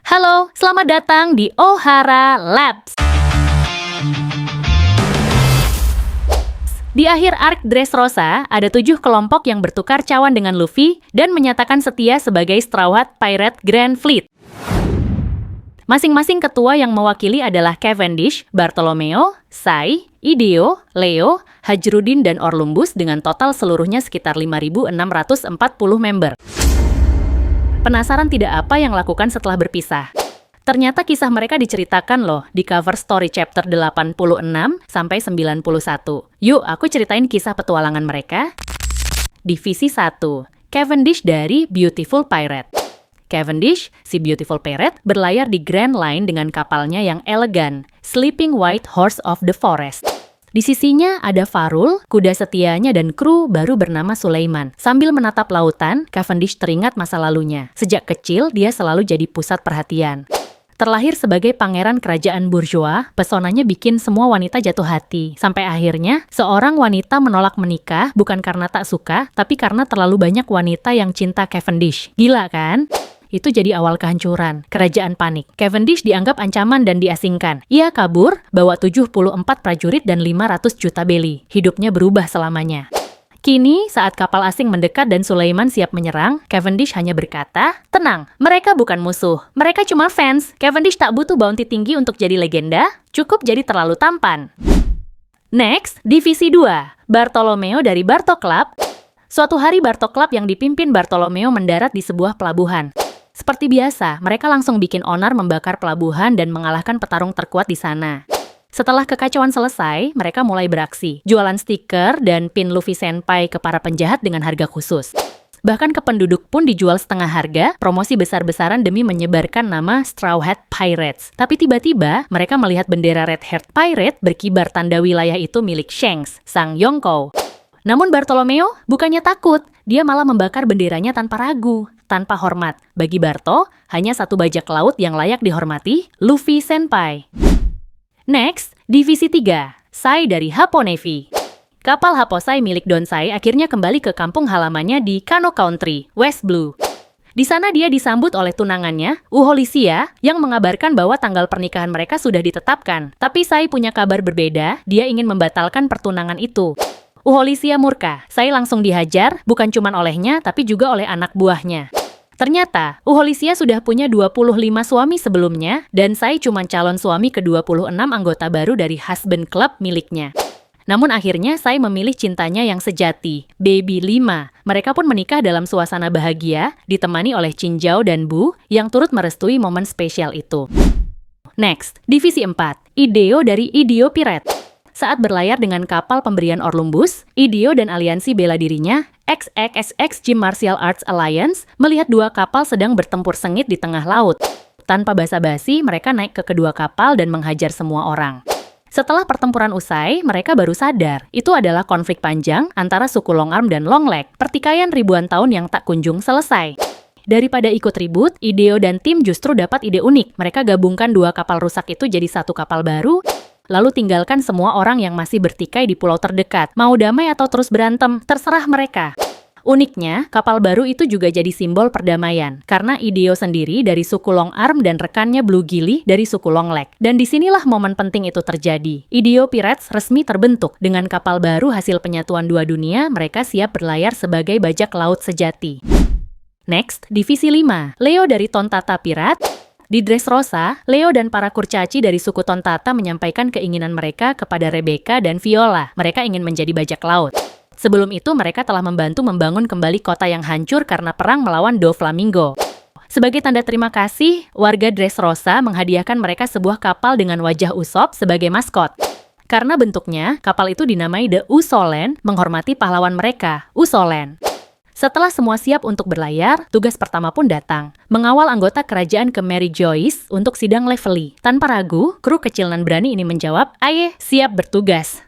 Halo, selamat datang di Ohara Labs. Di akhir arc Dressrosa, ada 7 kelompok yang bertukar cawan dengan Luffy dan menyatakan setia sebagai Straw Hat Pirate Grand Fleet. Masing-masing ketua yang mewakili adalah Cavendish, Bartolomeo, Sai, Ideo, Leo, Hajrudin, dan Orlumbus dengan total seluruhnya sekitar 5.640 member. Penasaran tidak apa yang lakukan setelah berpisah? Ternyata kisah mereka diceritakan loh di cover story chapter 86 sampai 91. Yuk, aku ceritain kisah petualangan mereka. Divisi 1, Cavendish dari Beautiful Pirate. Cavendish, si Beautiful Pirate, berlayar di Grand Line dengan kapalnya yang elegan, Sleeping White Horse of the Forest. Di sisinya ada Farul, kuda setianya, dan kru baru bernama Sulaiman. Sambil menatap lautan, Cavendish teringat masa lalunya. Sejak kecil, dia selalu jadi pusat perhatian. Terlahir sebagai pangeran kerajaan bourgeois, pesonanya bikin semua wanita jatuh hati. Sampai akhirnya, seorang wanita menolak menikah bukan karena tak suka, tapi karena terlalu banyak wanita yang cinta Cavendish. Gila kan? Itu jadi awal kehancuran. Kerajaan panik. Cavendish dianggap ancaman dan diasingkan. Ia kabur, bawa 74 prajurit dan 500 juta beli. Hidupnya berubah selamanya. Kini, saat kapal asing mendekat dan Sulaiman siap menyerang, Cavendish hanya berkata, "Tenang, mereka bukan musuh. Mereka cuma fans. Cavendish tak butuh bounty tinggi untuk jadi legenda. Cukup jadi terlalu tampan." Next, Divisi 2. Bartolomeo dari Barto Club. Suatu hari Barto Club yang dipimpin Bartolomeo mendarat di sebuah pelabuhan. Seperti biasa, mereka langsung bikin onar membakar pelabuhan dan mengalahkan petarung terkuat di sana. Setelah kekacauan selesai, mereka mulai beraksi, jualan stiker dan pin Luffy Senpai ke para penjahat dengan harga khusus. Bahkan ke penduduk pun dijual setengah harga, promosi besar-besaran demi menyebarkan nama Straw Hat Pirates. Tapi tiba-tiba, mereka melihat bendera Red Hat Pirate berkibar tanda wilayah itu milik Shanks, sang Yonkou. Namun Bartolomeo bukannya takut, dia malah membakar benderanya tanpa ragu, tanpa hormat. Bagi Barto, hanya satu bajak laut yang layak dihormati, Luffy Senpai. Next, Divisi 3, Sai dari Happo Navy. Kapal Happosai milik Don Sai akhirnya kembali ke kampung halamannya di Kano Country, West Blue. Di sana dia disambut oleh tunangannya, Uholisia, yang mengabarkan bahwa tanggal pernikahan mereka sudah ditetapkan. Tapi Sai punya kabar berbeda, dia ingin membatalkan pertunangan itu. Uholisia murka, Sai langsung dihajar, bukan cuma olehnya, tapi juga oleh anak buahnya. Ternyata, Uholisia sudah punya 25 suami sebelumnya, dan Sai cuma calon suami ke-26 anggota baru dari husband club miliknya. Namun akhirnya Sai memilih cintanya yang sejati, Baby 5. Mereka pun menikah dalam suasana bahagia, ditemani oleh Chinjao dan Bu, yang turut merestui momen spesial itu. Next, Divisi 4, Ideo dari Ideo Pirate. Saat berlayar dengan kapal pemberian Orlumbus, Ideo dan aliansi bela dirinya, XXX Gym Martial Arts Alliance, melihat dua kapal sedang bertempur sengit di tengah laut. Tanpa basa-basi, mereka naik ke kedua kapal dan menghajar semua orang. Setelah pertempuran usai, mereka baru sadar, itu adalah konflik panjang antara suku Long Arm dan Long Leg, pertikaian ribuan tahun yang tak kunjung selesai. Daripada ikut ribut, Ideo dan tim justru dapat ide unik. Mereka gabungkan dua kapal rusak itu jadi satu kapal baru, lalu tinggalkan semua orang yang masih bertikai di pulau terdekat. Mau damai atau terus berantem, terserah mereka. Uniknya, kapal baru itu juga jadi simbol perdamaian, karena Ideo sendiri dari suku Long Arm dan rekannya Blue Gilly dari suku Long Leg. Dan disinilah momen penting itu terjadi. Ideo Pirates resmi terbentuk. Dengan kapal baru hasil penyatuan dua dunia, mereka siap berlayar sebagai bajak laut sejati. Next, Divisi 5, Leo dari Tontata Pirate. Di Dressrosa, Leo dan para kurcaci dari suku Tontata menyampaikan keinginan mereka kepada Rebecca dan Viola. Mereka ingin menjadi bajak laut. Sebelum itu, mereka telah membantu membangun kembali kota yang hancur karena perang melawan Doflamingo. Sebagai tanda terima kasih, warga Dressrosa menghadiahkan mereka sebuah kapal dengan wajah Usopp sebagai maskot. Karena bentuknya, kapal itu dinamai The Usoland, menghormati pahlawan mereka, Usoland. Setelah semua siap untuk berlayar, tugas pertama pun datang. Mengawal anggota kerajaan ke Mary Joyce untuk sidang Levely. Tanpa ragu, kru kecil dan berani ini menjawab, "Aye, siap bertugas."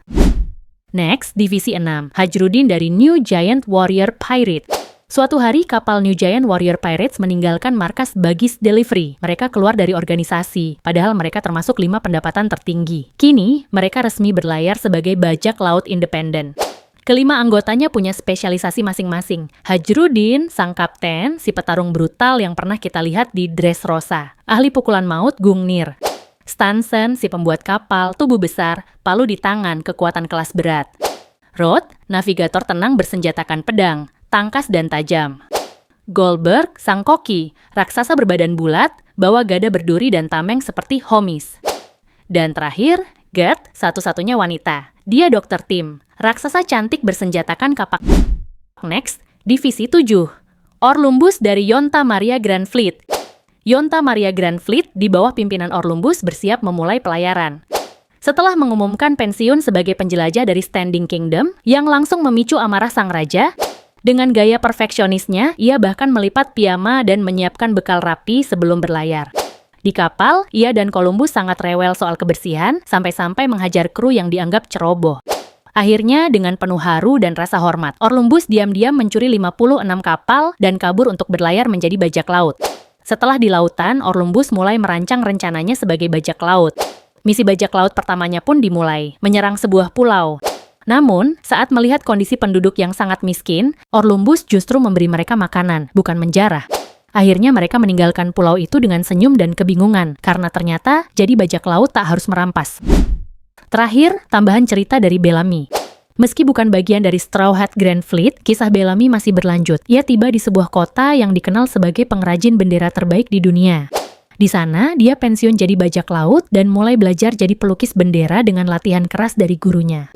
Next, Divisi 6, Hajrudin dari New Giant Warrior Pirate. Suatu hari, kapal New Giant Warrior Pirates meninggalkan markas Bagis Delivery. Mereka keluar dari organisasi, padahal mereka termasuk 5 pendapatan tertinggi. Kini, mereka resmi berlayar sebagai bajak laut independen. Kelima anggotanya punya spesialisasi masing-masing. Hajrudin, sang kapten, si petarung brutal yang pernah kita lihat di Dressrosa. Ahli pukulan maut, Gungnir. Stansen, si pembuat kapal, tubuh besar, palu di tangan, kekuatan kelas berat. Roth, navigator tenang bersenjatakan pedang, tangkas dan tajam. Goldberg, sang koki, raksasa berbadan bulat, bawa gada berduri dan tameng seperti Homis. Dan terakhir, Gert, satu-satunya wanita. Dia dokter Tim, raksasa cantik bersenjatakan kapak. Next, Divisi 7. Orlumbus dari Yonta Maria Grand Fleet. Yonta Maria Grand Fleet di bawah pimpinan Orlumbus bersiap memulai pelayaran. Setelah mengumumkan pensiun sebagai penjelajah dari Standing Kingdom, yang langsung memicu amarah sang raja, dengan gaya perfeksionisnya, ia bahkan melipat piyama dan menyiapkan bekal rapi sebelum berlayar. Di kapal, ia dan Columbus sangat rewel soal kebersihan, sampai-sampai menghajar kru yang dianggap ceroboh. Akhirnya, dengan penuh haru dan rasa hormat, Orlumbus diam-diam mencuri 56 kapal dan kabur untuk berlayar menjadi bajak laut. Setelah di lautan, Orlumbus mulai merancang rencananya sebagai bajak laut. Misi bajak laut pertamanya pun dimulai, menyerang sebuah pulau. Namun, saat melihat kondisi penduduk yang sangat miskin, Orlumbus justru memberi mereka makanan, bukan menjarah. Akhirnya mereka meninggalkan pulau itu dengan senyum dan kebingungan, karena ternyata jadi bajak laut tak harus merampas. Terakhir, tambahan cerita dari Bellamy. Meski bukan bagian dari Straw Hat Grand Fleet, kisah Bellamy masih berlanjut. Ia tiba di sebuah kota yang dikenal sebagai pengrajin bendera terbaik di dunia. Di sana, dia pensiun jadi bajak laut dan mulai belajar jadi pelukis bendera dengan latihan keras dari gurunya.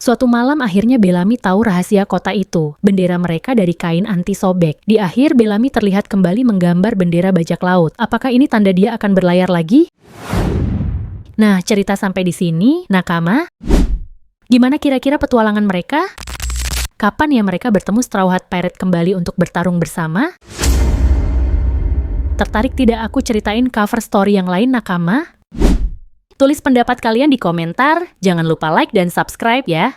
Suatu malam akhirnya Bellamy tahu rahasia kota itu. Bendera mereka dari kain anti sobek. Di akhir Bellamy terlihat kembali menggambar bendera bajak laut. Apakah ini tanda dia akan berlayar lagi? Nah, cerita sampai di sini, nakama. Gimana kira-kira petualangan mereka? Kapan ya mereka bertemu Straw Hat Pirate kembali untuk bertarung bersama? Tertarik tidak aku ceritain cover story yang lain, nakama? Tulis pendapat kalian di komentar, jangan lupa like dan subscribe ya.